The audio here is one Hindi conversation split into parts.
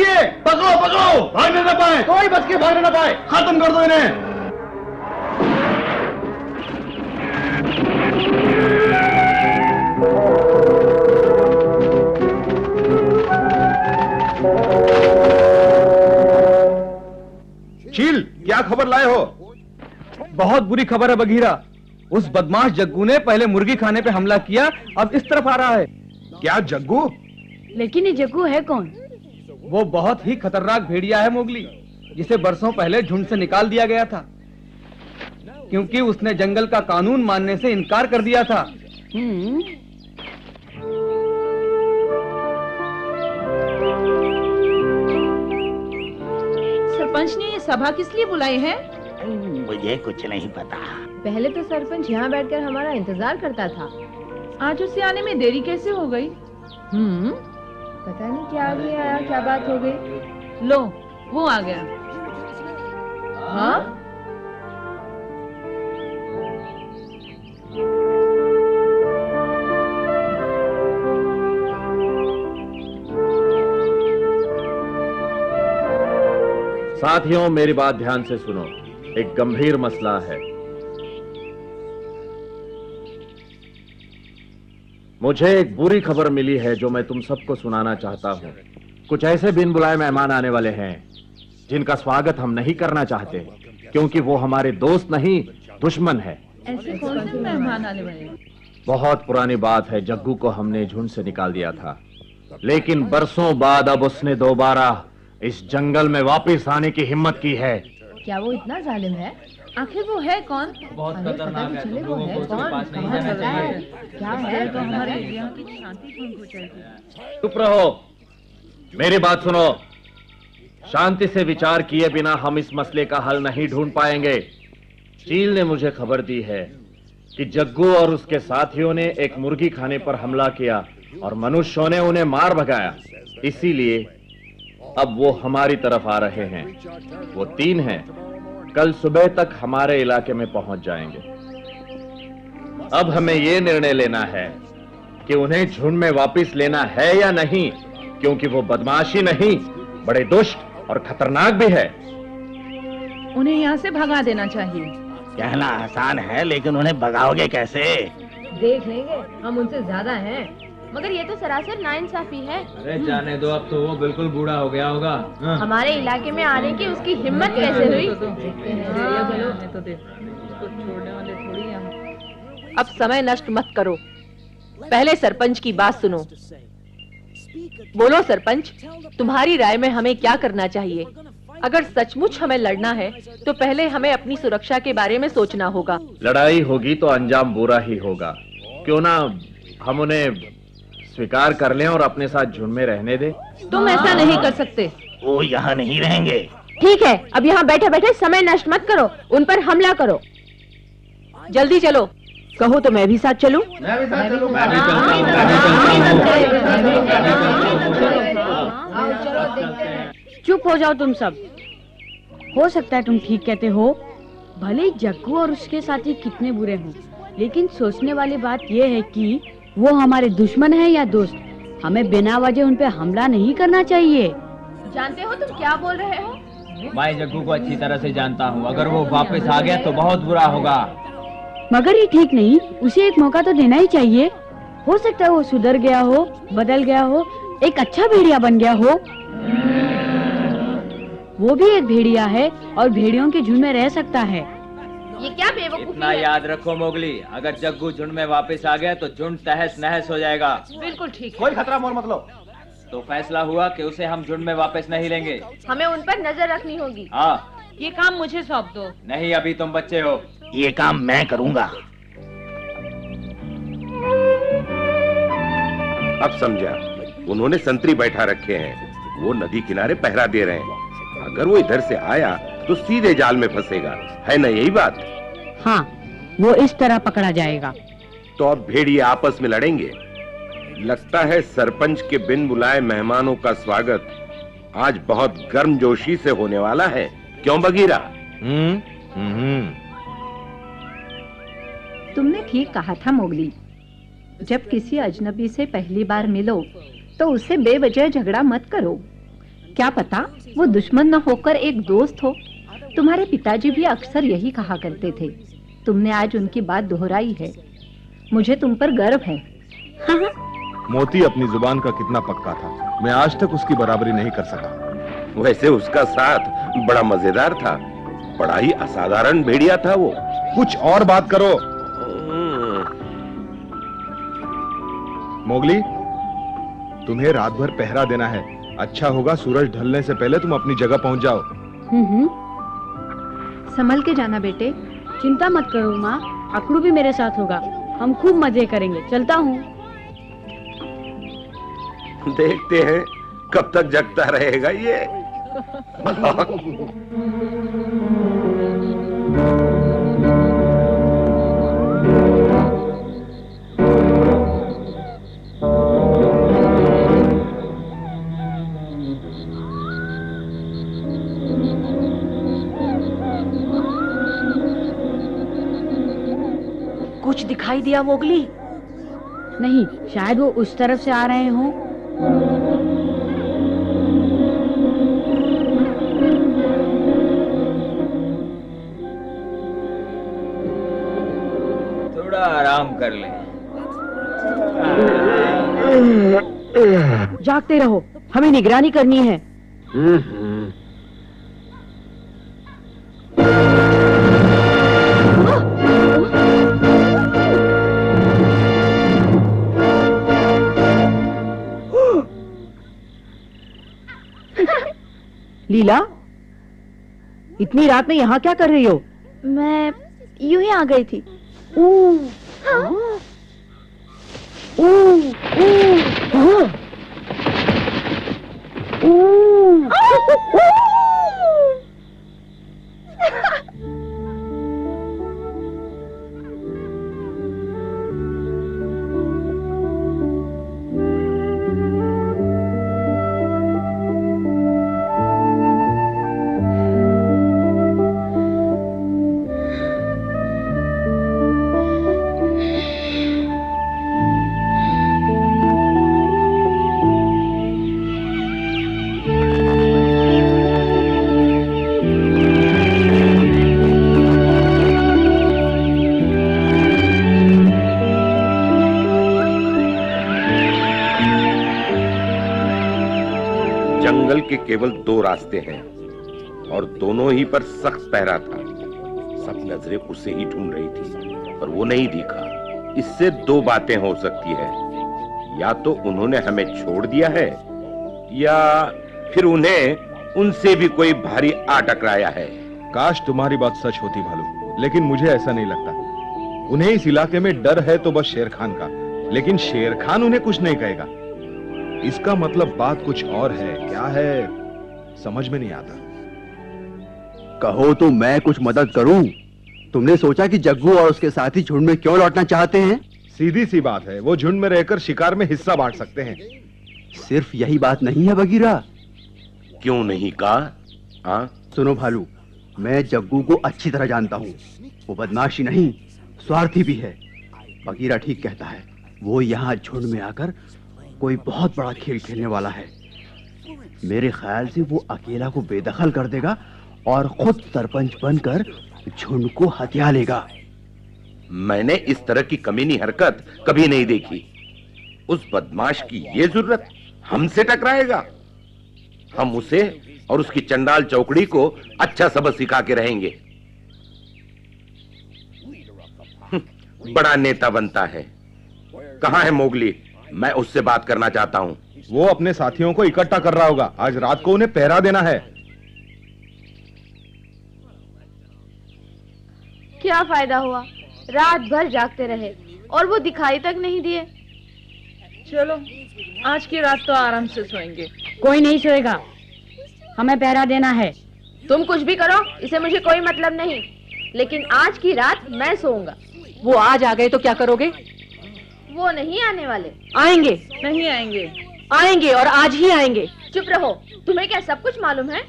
चाहिए। पकड़ो पकड़ो, भागने न पाए, कोई बच के भागने न पाए। खत्म कर दो इन्हें। चील, क्या खबर लाए हो? बहुत बुरी खबर है बघीरा। उस बदमाश जग्गू ने पहले मुर्गी खाने पे हमला किया, अब इस तरफ आ रहा है। क्या जग्गू? लेकिन ये जग्गू है कौन? वो बहुत ही खतरनाक भेड़िया है मोगली, जिसे बरसों पहले झुंड से निकाल दिया गया था, क्योंकि उसने जंगल का कानून मानने से इनकार कर दिया था। सरपंच ने ये सभा किस लिए बुलाई है? मुझे कुछ नहीं पता। पहले तो सरपंच यहाँ बैठकर हमारा इंतजार करता था। आज उसे आने में देरी कैसे हो गई? पता नहीं क्या आ गया, क्या बात हो गई। लो, वो आ गया। हाँ? साथियों, मेरी बात ध्यान से सुनो। एक गंभीर मसला है। मुझे एक बुरी खबर मिली है जो मैं तुम सबको सुनाना चाहता हूं। कुछ ऐसे बिन बुलाए मेहमान आने वाले हैं जिनका स्वागत हम नहीं करना चाहते, क्योंकि वो हमारे दोस्त नहीं, दुश्मन है। ऐसे कौन से मेहमान आने वाले? बहुत पुरानी बात है, जग्गू को हमने झुंड से निकाल दिया था, लेकिन बरसों बाद अब उसने दोबारा इस जंगल में वापस आने की हिम्मत की है। क्या वो इतना जालिम है? आखिर वो है कौन? बहुत खतरनाक है, तुम लोगों को उसके पास नहीं कहाँ जाना पता है? चाहिए। क्या है तो हमारे यहाँ की शांति भंग हो जाएगी। चुप रहो, मेरी बात सुनो। शांति से विचार किए बिना हम इस मसले का हल नहीं ढूंढ पाएंगे। चील ने मुझे खबर दी है कि जग्गू और उसके साथियों ने एक मुर्गी खाने पर हमला किया और मनुष्यों ने उन्हें मार भगाया। इसीलिए अब वो हमारी तरफ आ रहे हैं। वो 3 हैं, कल सुबह तक हमारे इलाके में पहुंच जाएंगे। अब हमें ये निर्णय लेना है कि उन्हें झुंड में वापस लेना है या नहीं, क्योंकि वो बदमाशी नहीं, बड़े दुष्ट और खतरनाक भी है। उन्हें यहाँ से भगा देना चाहिए। कहना आसान है, लेकिन उन्हें भगाओगे कैसे? देख लेंगे, हम उनसे ज्यादा हैं। मगर ये तो सरासर नाइंसाफी है। अरे जाने दो, अब तो वो बिल्कुल बूढ़ा हो गया होगा। हमारे इलाके में आने की उसकी हिम्मत कैसे हुई? अब समय नष्ट मत करो, पहले सरपंच की बात सुनो। बोलो सरपंच, तुम्हारी राय में हमें क्या करना चाहिए? अगर सचमुच हमें लड़ना है तो पहले हमें अपनी सुरक्षा के बारे में सोचना होगा। लड़ाई होगी तो अंजाम बुरा ही होगा। क्यों ना हम उन्हें स्वीकार कर लें और अपने साथ झुंड में रहने दें? तुम ऐसा नहीं कर सकते। वो यहाँ नहीं रहेंगे। ठीक है, अब यहाँ बैठे बैठे समय नष्ट मत करो, उन पर हमला करो। जल्दी चलो। कहो तो मैं भी साथ चलूं? मैं भी साथ चलूं। चुप हो जाओ तुम सब। हो सकता है तुम ठीक कहते हो, भले ही जग्गू और उसके साथी कितने बुरे हों, लेकिन सोचने वाली बात यह है कि वो हमारे दुश्मन है या दोस्त। हमें बिना वजह उन पे हमला नहीं करना चाहिए। जानते हो तुम क्या बोल रहे हो? मैं जग्गू को अच्छी तरह से जानता हूँ, अगर वो वापस आ गया तो बहुत बुरा होगा। मगर ये ठीक नहीं, उसे एक मौका तो देना ही चाहिए। हो सकता है वो सुधर गया हो, बदल गया हो, एक अच्छा भेड़िया बन गया हो। वो भी एक भेड़िया है और भेड़ियों के झुंड में रह सकता है। ये क्या बेवकूफी इतना है? याद रखो मोगली, अगर जग्गू झुंड में वापस आ गया तो झुंड तहस नहस हो जाएगा। बिल्कुल ठीक है। कोई खतरा मोल मत लो। तो फैसला हुआ कि उसे हम झुंड में वापस नहीं लेंगे। हमें उन पर नजर रखनी होगी। हाँ। ये काम मुझे सौंप दो। नहीं, अभी तुम बच्चे हो। ये काम मैं करूंगा। अब समझा, उन्होंने संतरी बैठा रखे हैं, वो नदी किनारे पहरा दे रहे हैं। अगर वो इधर से आया तो सीधे जाल में फंसेगा, है ना यही बात? हाँ, वो इस तरह पकड़ा जाएगा। तो अब भेड़िए आपस में लड़ेंगे। लगता है सरपंच के बिन बुलाए मेहमानों का स्वागत आज बहुत गर्मजोशी से होने वाला है, क्यों बगीरा? तुमने ठीक कहा था मोगली। जब किसी अजनबी से पहली बार मिलो तो उससे बेवजह झगड़ा मत करो। क्या पता वो दुश्मन न होकर एक दोस्त हो। तुम्हारे पिताजी भी अक्सर यही कहा करते थे। तुमने आज उनकी बात दोहराई है। मुझे तुम पर गर्व है। मोती अपनी जुबान का कितना पक्का था, मैं आज तक उसकी बराबरी नहीं कर सका। वैसे उसका साथ बड़ा मजेदार था, बड़ा ही असाधारण भेड़िया था वो। कुछ और बात करो। मोगली, तुम्हें रात भर पहरा देना है। अच्छा होगा सूरज ढलने से पहले तुम अपनी जगह पहुंच जाओ। संभल के जाना बेटे। चिंता मत करो माँ, अकड़ू भी मेरे साथ होगा। हम खूब मजे करेंगे। चलता हूँ। देखते हैं कब तक जगता रहेगा ये। कुछ दिखाई दिया मोगली? नहीं, शायद वो उस तरफ से आ रहे हों। थोड़ा आराम कर ले। जागते रहो, हमें निगरानी करनी है। लीला, इतनी रात में यहाँ क्या कर रही हो? मैं यूं ही आ गई थी। जंगल के केवल दो रास्ते हैं और दोनों ही पर सख्त पहरा था। सब नजरें उसे ही ढूंढ रही थी पर वो नहीं दिखा। इससे दो बातें हो सकती है, या तो उन्होंने हमें छोड़ दिया है या फिर उन्हें उनसे भी कोई भारी आ टकराया है। काश तुम्हारी बात सच होती भालू, लेकिन मुझे ऐसा नहीं लगता। उन्हें इस इलाके में डर है तो बस शेर खान का, लेकिन शेर खान उन्हें कुछ नहीं कहेगा। इसका मतलब बात कुछ और है। क्या है समझ में नहीं आता। कहो तो मैं कुछ मदद करूं। तुमने सोचा कि जग्गू और उसके साथी झुंड में क्यों लौटना चाहते हैं? सीधी सी बात है, वो झुंड में रहकर शिकार में हिस्सा बांट सकते हैं। सिर्फ यही बात नहीं है बगीरा। क्यों नहीं कहा? सुनो भालू, मैं जग्गू को अच्छी तरह जानता हूँ। वो बदमाशी नहीं, स्वार्थी भी है। बगीरा ठीक कहता है, वो यहाँ झुंड में आकर कोई बहुत बड़ा खेल खेलने वाला है। मेरे ख्याल से वो अकेला को बेदखल कर देगा और खुद सरपंच बनकर झुंड को हथिया लेगा। मैंने इस तरह की कमीनी हरकत कभी नहीं देखी। उस बदमाश की ये जरूरत हमसे टकराएगा? हम उसे और उसकी चंडाल चौकड़ी को अच्छा सबक सिखा के रहेंगे। बड़ा नेता बनता है। कहां है मोगली? मैं उससे बात करना चाहता हूं। वो अपने साथियों को इकट्ठा कर रहा होगा। आज रात को उन्हें पहरा देना है। क्या फायदा हुआ, रात भर जागते रहे और वो दिखाई तक नहीं दिए। चलो आज की रात तो आराम से सोएंगे। कोई नहीं सोएगा, हमें पहरा देना है। तुम कुछ भी करो, इसे मुझे कोई मतलब नहीं, लेकिन आज की रात मैं सोऊंगा। वो आज आ गए तो क्या करोगे? वो नहीं आने वाले। आएंगे। नहीं आएंगे। आएंगे और आज ही आएंगे। चुप रहो, तुम्हें क्या सब कुछ मालूम है?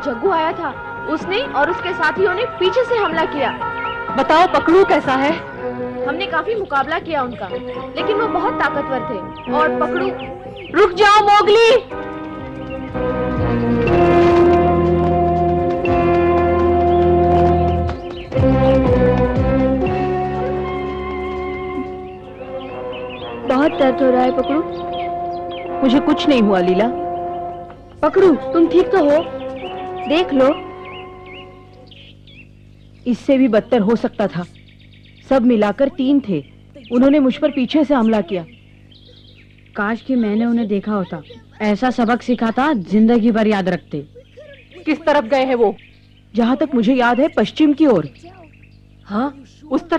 जग्गू आया था, उसने और उसके साथियों ने पीछे से हमला किया। बताओ पकड़ू कैसा है? हमने काफी मुकाबला किया उनका, लेकिन वो बहुत ताकतवर थे। और पकड़ू, रुक जाओ मोगली। बहुत दर्द हो रहा है पकड़ू। मुझे कुछ नहीं हुआ लीला। पकड़ू, तुम ठीक तो हो? देख लो। इससे भी बदतर हो सकता था। सब मिलाकर 3 थे। उन्होंने मुझ पर पीछे से हमला किया। काश कि मैंने उन्हें देखा होता, ऐसा सबक सिखाता जिंदगी भर याद रखते। किस तरफ गए हैं वो? जहाँ तक मुझे याद है पश्चिम की ओर। हाँ, उस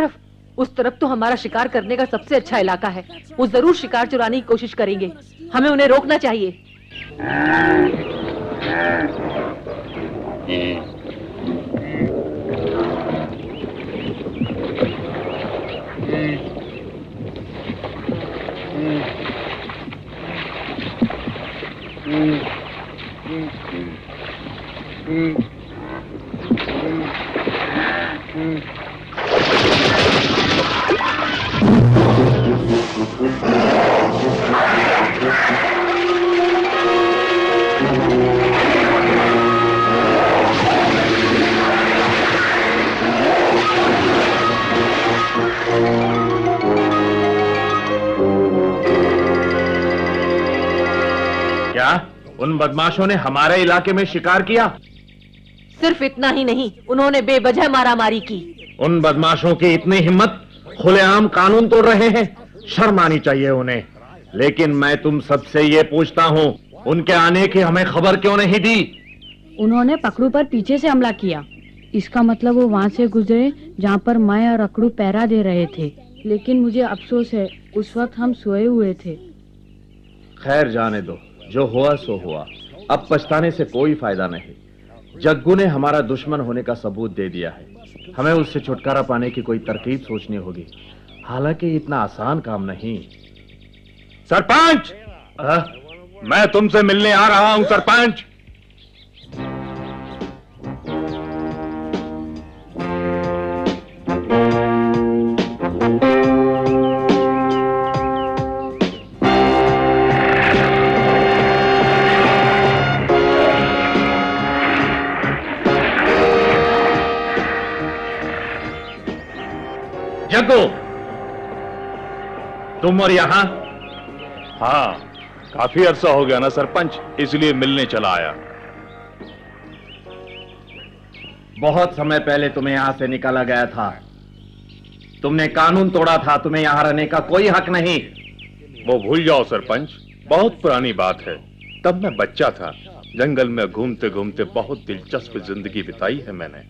तरफ तो हमारा शिकार करने का सबसे अच्छा इलाका है। वो जरूर शिकार चुराने की कोशिश करेंगे। हमें उन्हें रोकना चाहिए। उन बदमाशों ने हमारे इलाके में शिकार किया? सिर्फ इतना ही नहीं, उन्होंने बेवजह मारामारी की। उन बदमाशों की इतनी हिम्मत, खुलेआम कानून तोड़ रहे हैं। शर्म आनी चाहिए उन्हें। लेकिन मैं तुम सबसे ये पूछता हूँ, उनके आने की हमें खबर क्यों नहीं दी? उन्होंने पकड़ू पर पीछे से हमला किया। इसका मतलब वो वहाँ से गुजरे जहाँ पर मैं और अकड़ू पहरा दे रहे थे। लेकिन मुझे अफसोस है, उस वक्त हम सोए हुए थे। खैर जाने दो, जो हुआ सो हुआ। अब पछताने से कोई फायदा नहीं। जग्गू ने हमारा दुश्मन होने का सबूत दे दिया है। हमें उससे छुटकारा पाने की कोई तरकीब सोचनी होगी। हालांकि इतना आसान काम नहीं। सरपंच, मैं तुमसे मिलने आ रहा हूं सरपंच। जग्गू, तुम और यहां? हाँ, काफी अरसा हो गया ना सरपंच, इसलिए मिलने चला आया। बहुत समय पहले तुम्हें यहां से निकाला गया था। तुमने कानून तोड़ा था, तुम्हें यहां रहने का कोई हक नहीं। वो भूल जाओ सरपंच, बहुत पुरानी बात है। तब मैं बच्चा था, जंगल में घूमते घूमते बहुत दिलचस्प जिंदगी बिताई है मैंने।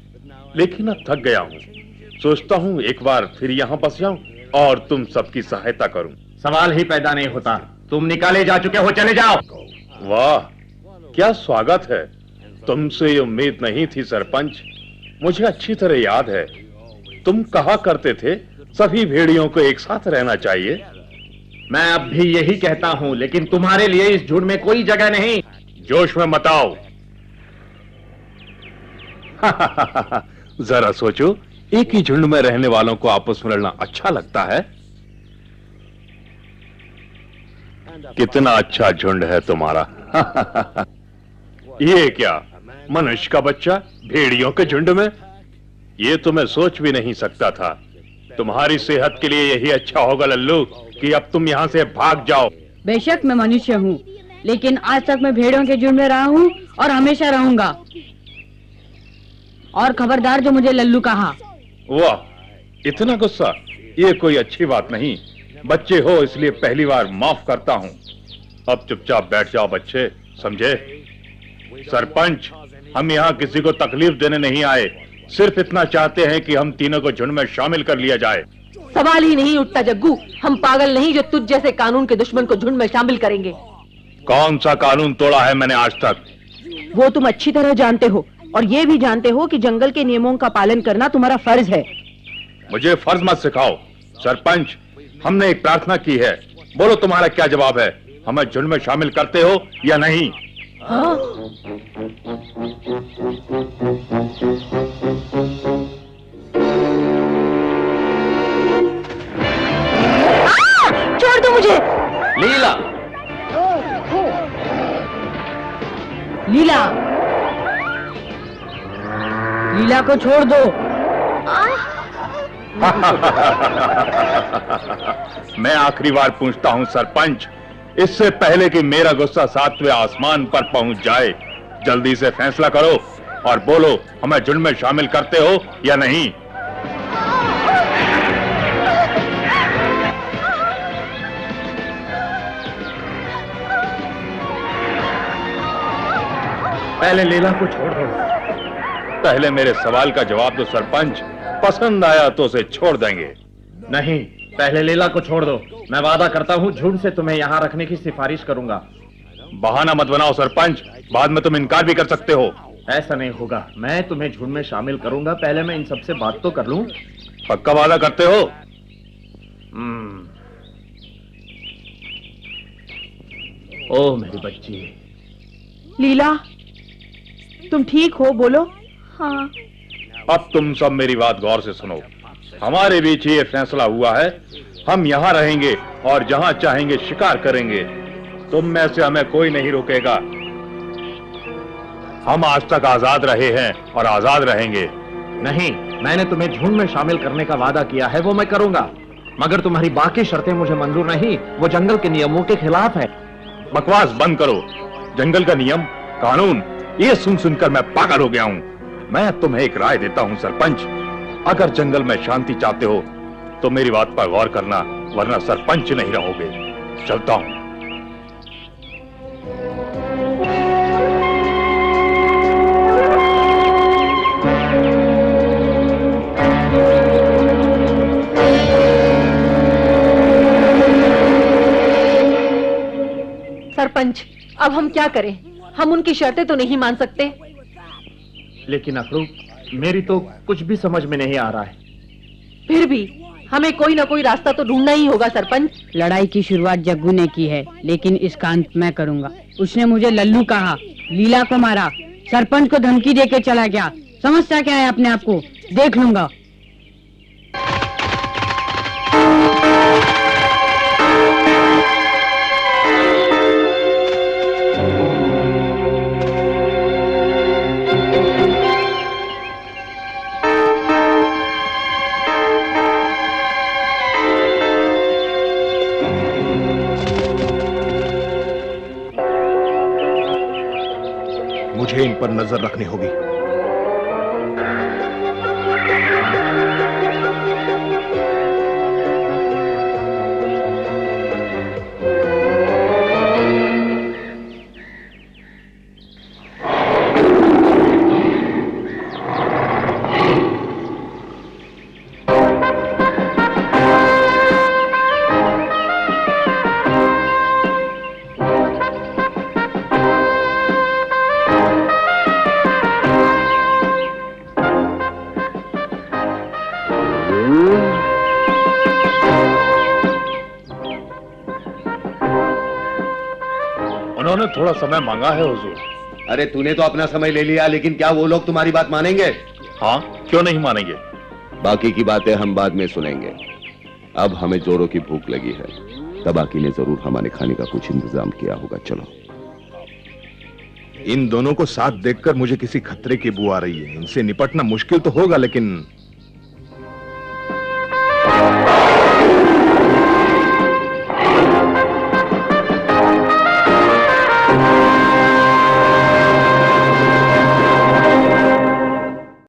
लेकिन अब थक गया हूँ। सोचता हूँ एक बार फिर यहाँ बस जाऊं और तुम सबकी सहायता करूं। सवाल ही पैदा नहीं होता। तुम निकाले जा चुके हो, चले जाओ। वाह, क्या स्वागत है। तुमसे ये उम्मीद नहीं थी सरपंच। मुझे अच्छी तरह याद है, तुम कहा करते थे सभी भेड़ियों को एक साथ रहना चाहिए। मैं अब भी यही कहता हूं, लेकिन तुम्हारे लिए इस झुंड में कोई जगह नहीं। जोश में मत आओ। जरा सोचो, एक ही झुंड में रहने वालों को आपस में लड़ना अच्छा लगता है? कितना अच्छा झुंड है तुम्हारा। ये क्या, मनुष्य का बच्चा भेड़ियों के झुंड में? ये तो मैं सोच भी नहीं सकता था। तुम्हारी सेहत के लिए यही अच्छा होगा लल्लू कि अब तुम यहाँ से भाग जाओ। बेशक मैं मनुष्य हूँ, लेकिन आज तक मैं भेड़ों के झुंड में रहा हूँ और हमेशा रहूंगा। और खबरदार जो मुझे लल्लू कहा। वाह, इतना गुस्सा, ये कोई अच्छी बात नहीं। बच्चे हो इसलिए पहली बार माफ करता हूँ। अब चुपचाप बैठ जाओ बच्चे, समझे? सरपंच, हम यहाँ किसी को तकलीफ देने नहीं आए, सिर्फ इतना चाहते हैं कि हम तीनों को झुंड में शामिल कर लिया जाए। सवाल ही नहीं उठता जग्गू, हम पागल नहीं जो तुझ जैसे कानून के दुश्मन को झुंड में शामिल करेंगे। कौन सा कानून तोड़ा है मैंने आज तक? वो तुम अच्छी तरह जानते हो, और ये भी जानते हो कि जंगल के नियमों का पालन करना तुम्हारा फर्ज है। मुझे फर्ज मत सिखाओ। सरपंच, हमने एक प्रार्थना की है, बोलो तुम्हारा क्या जवाब है? हमें झुंड में शामिल करते हो या नहीं? हाँ? छोड़ दो मुझे। लीला, लीला, लीला को छोड़ दो। मैं आखिरी बार पूछता हूं सरपंच, इससे पहले कि मेरा गुस्सा 7वें आसमान पर पहुंच जाए, जल्दी से फैसला करो और बोलो हमें झुंड में शामिल करते हो या नहीं? पहले लीला को छोड़ दो। पहले मेरे सवाल का जवाब दो सरपंच, पसंद आया तो उसे छोड़ देंगे। नहीं, पहले लीला को छोड़ दो। मैं वादा करता हूँ झूठ से तुम्हें यहाँ रखने की सिफारिश करूंगा। बहाना मत बनाओ सरपंच, बाद में तुम इनकार भी कर सकते हो। ऐसा नहीं होगा, मैं तुम्हें झुंड में शामिल करूंगा। पहले मैं इन सबसे बात तो कर लूं। पक्का वादा करते हो? ओ मेरी बच्ची। लीला, तुम ठीक हो? बोलो। हाँ। अब तुम सब मेरी बात गौर से सुनो। हमारे बीच ये फैसला हुआ है, हम यहाँ रहेंगे और जहाँ चाहेंगे शिकार करेंगे। तुम में से हमें कोई नहीं रोकेगा। हम आज तक आजाद रहे हैं और आजाद रहेंगे। नहीं, मैंने तुम्हें झुंड में शामिल करने का वादा किया है, वो मैं करूंगा, मगर तुम्हारी बाकी शर्तें मुझे मंजूर नहीं। वो जंगल के नियमों के खिलाफ है। बकवास बंद करो। जंगल का नियम, कानून, ये सुन सुनकर मैं पागल हो गया हूँ। मैं तुम्हें एक राय देता हूँ सरपंच, अगर जंगल में शांति चाहते हो तो मेरी बात पर गौर करना, वरना सरपंच नहीं रहोगे। चलता हूँ। सरपंच, अब हम क्या करें? हम उनकी शर्तें तो नहीं मान सकते। लेकिन अखरू, मेरी तो कुछ भी समझ में नहीं आ रहा है। फिर भी हमें कोई ना कोई रास्ता तो ढूंढना ही होगा सरपंच। लड़ाई की शुरुआत जग्गू ने की है, लेकिन इसका अंत मैं करूंगा। उसने मुझे लल्लू कहा, लीला को मारा, सरपंच को धमकी देके चला गया। समझता क्या है अपने आप को? देख लूंगा। मुझे इन पर नजर रखनी होगी। उन्होंने थोड़ा समय मांगा है हुजूर। अरे तूने तो अपना समय ले लिया, लेकिन क्या वो लोग तुम्हारी बात मानेंगे? हाँ, क्यों नहीं मानेंगे? बाकी की बातें हम बाद में सुनेंगे। अब हमें जोरों की भूख लगी है। तबाकी ने जरूर हमारे खाने का कुछ इंतजाम किया होगा। चलो। इन दोनों को साथ देखकर मुझे किसी खतरे की बू आ रही है। इनसे निपटना मुश्किल तो होगा, लेकिन